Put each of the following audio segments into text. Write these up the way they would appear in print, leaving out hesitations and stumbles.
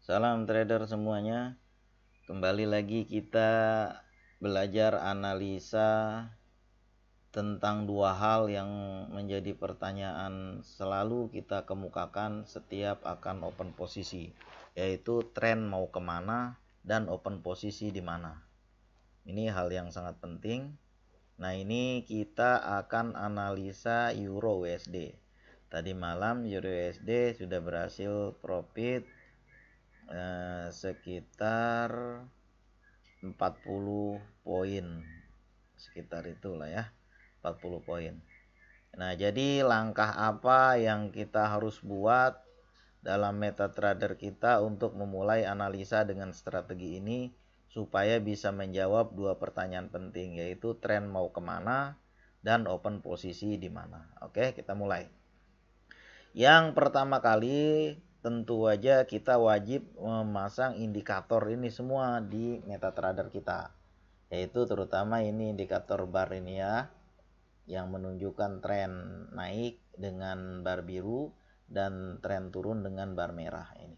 Salam trader semuanya. Kembali lagi kita belajar analisa tentang dua hal yang menjadi pertanyaan selalu kita kemukakan setiap akan open posisi, yaitu tren mau kemana dan open posisi di mana. Ini hal yang sangat penting. Nah, ini kita akan analisa Euro USD. Tadi malam Euro USD sudah berhasil profit sekitar 40 poin, sekitar itulah ya, 40 poin. Nah, jadi langkah apa yang kita harus buat dalam MetaTrader kita untuk memulai analisa dengan strategi ini supaya bisa menjawab dua pertanyaan penting, yaitu tren mau kemana dan open posisi di mana. Oke, kita mulai. Yang pertama kali tentu aja kita wajib memasang indikator ini semua di MetaTrader kita, yaitu terutama ini indikator bar ini ya, yang menunjukkan tren naik dengan bar biru dan tren turun dengan bar merah ini.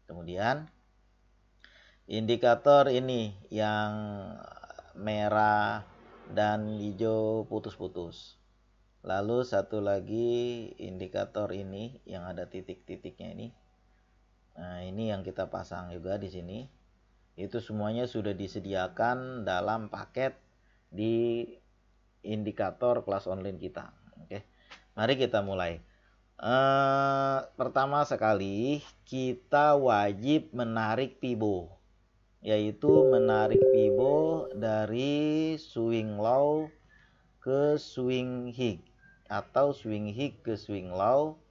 Kemudian indikator ini yang merah dan hijau putus-putus. Lalu satu lagi indikator ini yang ada titik-titiknya ini. Nah, ini yang kita pasang juga di sini. Itu semuanya sudah disediakan dalam paket di indikator kelas online kita. Oke. Mari kita mulai. Pertama sekali kita wajib menarik Fibo, yaitu menarik Fibo dari swing low ke swing high atau swing high ke swing low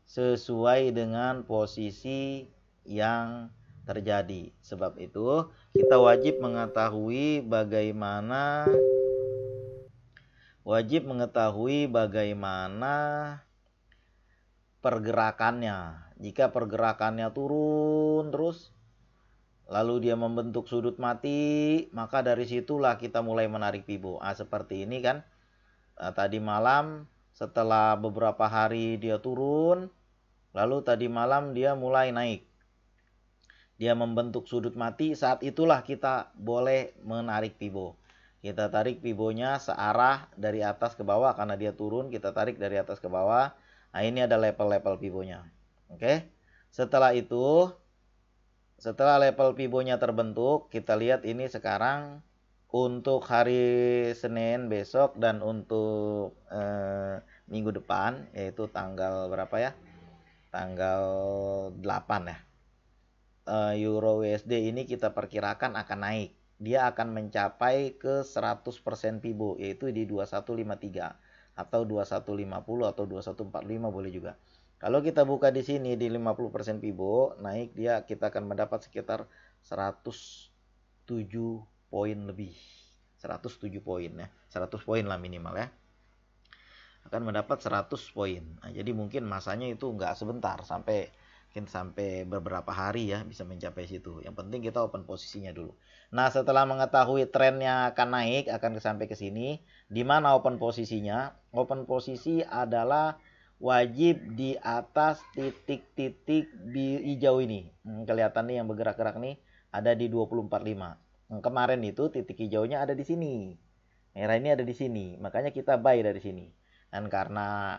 sesuai dengan posisi yang terjadi. Sebab itu kita wajib mengetahui bagaimana pergerakannya. Jika pergerakannya turun terus lalu dia membentuk sudut mati, maka dari situlah kita mulai menarik Fibo. Seperti ini kan. Tadi malam setelah beberapa hari dia turun, lalu tadi malam dia mulai naik. Dia membentuk sudut mati, saat itulah kita boleh menarik Fibo. Kita tarik Fibonya searah dari atas ke bawah karena dia turun, kita tarik dari atas ke bawah. Nah, ini ada level-level Fibonya. Oke. Setelah itu, setelah level Fibonya terbentuk, kita lihat ini sekarang untuk hari Senin besok dan untuk minggu depan, yaitu tanggal berapa ya? Tanggal 8 ya. Euro USD ini kita perkirakan akan naik. Dia akan mencapai ke 100% Fibo, yaitu di 2153 atau 2150 atau 2145 boleh juga. Kalau kita buka di sini di 50% Fibo, naik dia kita akan mendapat sekitar 107 poin lebih. 107 poin ya. 100 poin lah minimal ya. Akan mendapat 100 poin. Nah, jadi mungkin masanya itu nggak sebentar, sampai beberapa hari ya bisa mencapai situ. Yang penting kita open posisinya dulu. Nah, setelah mengetahui trennya akan naik, akan sampai ke sini, di mana open posisinya? Open posisi adalah wajib di atas titik-titik hijau ini. Kelihatan nih yang bergerak-gerak nih ada di 245. Kemarin itu titik hijaunya ada di sini. Merah ini ada di sini. Makanya kita buy dari sini. Dan karena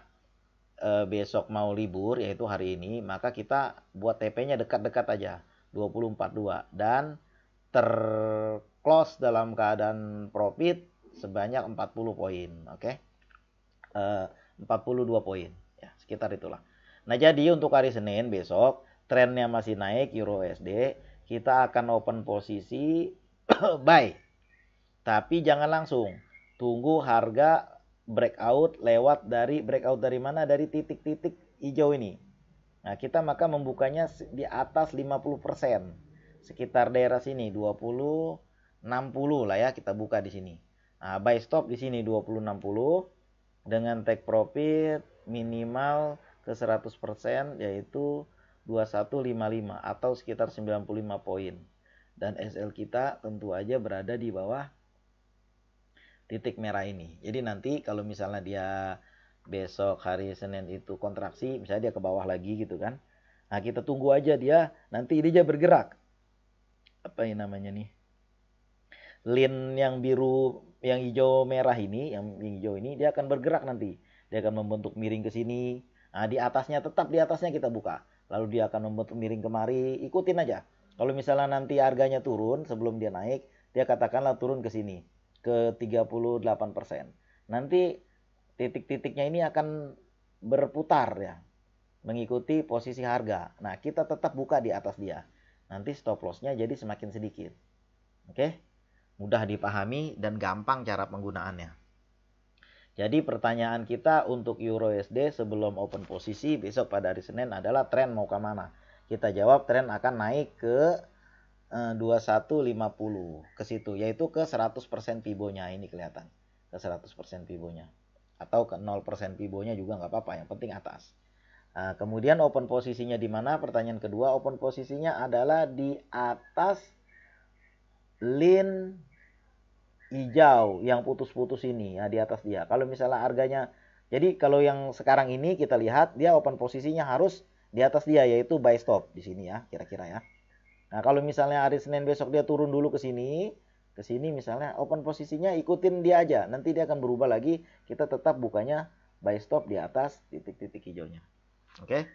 besok mau libur yaitu hari ini, maka kita buat TP-nya dekat-dekat aja 242 dan terclose dalam keadaan profit sebanyak 40 poin. Oke. 42 poin ya, sekitar itulah. Nah, jadi untuk hari Senin besok trennya masih naik Euro USD, kita akan open posisi buy. Tapi jangan langsung. Tunggu harga breakout dari mana? Dari titik-titik hijau ini. Nah, kita maka membukanya di atas 50%. Sekitar daerah sini 20 60 lah ya, kita buka di sini. Nah, buy stop di sini 20 60 dengan take profit minimal ke 100% yaitu 2155 atau sekitar 95 poin. Dan SL kita tentu aja berada di bawah titik merah ini. Jadi nanti kalau misalnya dia besok hari Senin itu kontraksi, misalnya dia ke bawah lagi gitu kan. Nah, kita tunggu aja dia, nanti dia bergerak. Apa yang namanya nih? Line yang biru, yang hijau merah ini, yang hijau ini dia akan bergerak nanti. Dia akan membentuk miring ke sini. Nah, di atasnya tetap di atasnya kita buka. Lalu dia akan membentuk miring kemari, ikutin aja. Kalau misalnya nanti harganya turun sebelum dia naik, dia katakanlah turun ke sini ke 38%. Nanti titik-titiknya ini akan berputar ya, mengikuti posisi harga. Nah, kita tetap buka di atas dia. Nanti stop lossnya jadi semakin sedikit. Oke? Mudah dipahami dan gampang cara penggunaannya. Jadi pertanyaan kita untuk Euro USD sebelum open posisi besok pada hari Senin adalah tren mau kemana? Kita jawab tren akan naik ke 2150 ke situ, yaitu ke 100% Fibo-nya ini kelihatan. Ke 100% Fibo-nya. Atau ke 0% Fibo-nya juga nggak apa-apa, yang penting atas. Nah, kemudian open posisinya di mana? Pertanyaan kedua, open posisinya adalah di atas line hijau yang putus-putus ini ya, di atas dia. Kalau misalnya harganya, jadi kalau yang sekarang ini kita lihat dia open posisinya harus di atas dia, yaitu buy stop di sini ya, kira-kira ya. Nah, kalau misalnya hari Senin besok dia turun dulu ke sini misalnya open posisinya ikutin dia aja. Nanti dia akan berubah lagi, kita tetap bukanya buy stop di atas titik-titik hijaunya. Oke.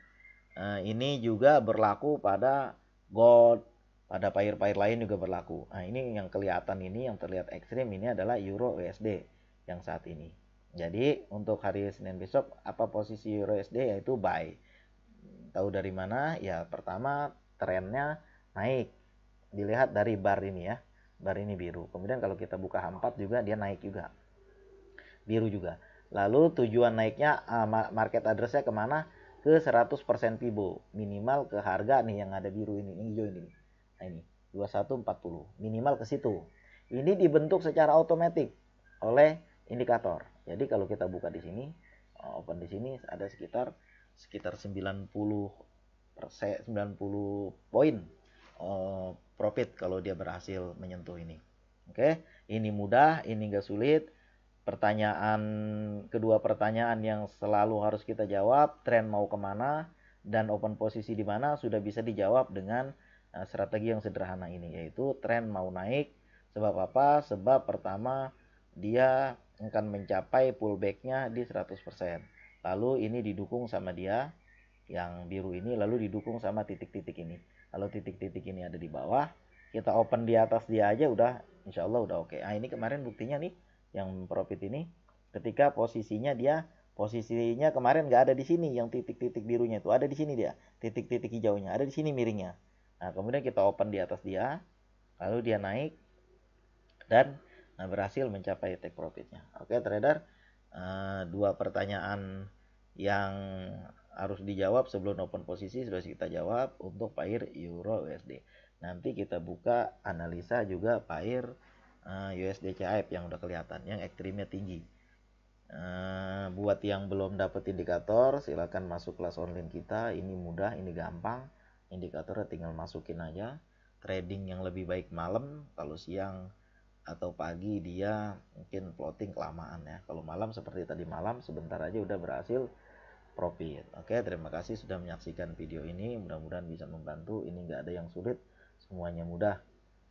Nah, ini juga berlaku pada gold, pada pair-pair lain juga berlaku. Nah, ini yang kelihatan ini, yang terlihat ekstrim ini adalah Euro USD yang saat ini. Jadi, untuk hari Senin besok, apa posisi Euro USD? Yaitu buy. Tahu dari mana? Ya, pertama trennya naik. Dilihat dari bar ini ya. Bar ini biru. Kemudian kalau kita buka H4 juga dia naik juga. Biru juga. Lalu tujuan naiknya, market address-nya kemana? Ke 100% Fibo. Minimal ke harga nih yang ada biru ini, yang hijau ini. Nah ini, 2140. Minimal ke situ. Ini dibentuk secara otomatis oleh indikator. Jadi kalau kita buka di sini, open di sini ada sekitar 90% 90 poin profit kalau dia berhasil menyentuh ini. Oke, ini mudah, ini enggak sulit. Kedua pertanyaan yang selalu harus kita jawab, tren mau kemana dan open posisi di mana, sudah bisa dijawab dengan strategi yang sederhana ini, yaitu tren mau naik. Sebab apa? Sebab pertama dia akan mencapai pullbacknya di 100%. Lalu ini didukung sama dia yang biru ini, lalu didukung sama titik-titik ini. Kalau titik-titik ini ada di bawah, kita open di atas dia aja udah, insya Allah udah oke. Nah, ini kemarin buktinya nih yang profit ini, ketika posisinya kemarin nggak ada di sini, yang titik-titik birunya itu ada di sini, dia titik-titik hijaunya ada di sini miringnya. Nah, kemudian kita open di atas dia, lalu dia naik dan berhasil mencapai take profitnya. Oke trader, dua pertanyaan yang harus dijawab sebelum open posisi sudah kita jawab untuk pair Euro USD. Nanti kita buka analisa juga pair USD CHF yang udah kelihatan, yang ekstrimnya tinggi. Buat yang belum dapat indikator, silakan masuk kelas online kita. Ini mudah, ini gampang. Indikatornya tinggal masukin aja. Trading yang lebih baik malam, kalau siang atau pagi dia mungkin floating kelamaan ya. Kalau malam seperti tadi malam, sebentar aja udah berhasil profit. Oke, terima kasih sudah menyaksikan video ini. Mudah-mudahan bisa membantu. Ini nggak ada yang sulit, semuanya mudah.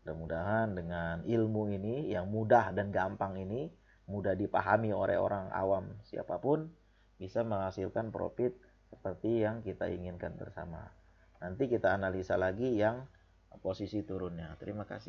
Mudah-mudahan dengan ilmu ini yang mudah dan gampang ini, mudah dipahami oleh orang awam siapapun, bisa menghasilkan profit seperti yang kita inginkan bersama. Nanti kita analisa lagi yang posisi turunnya. Terima kasih.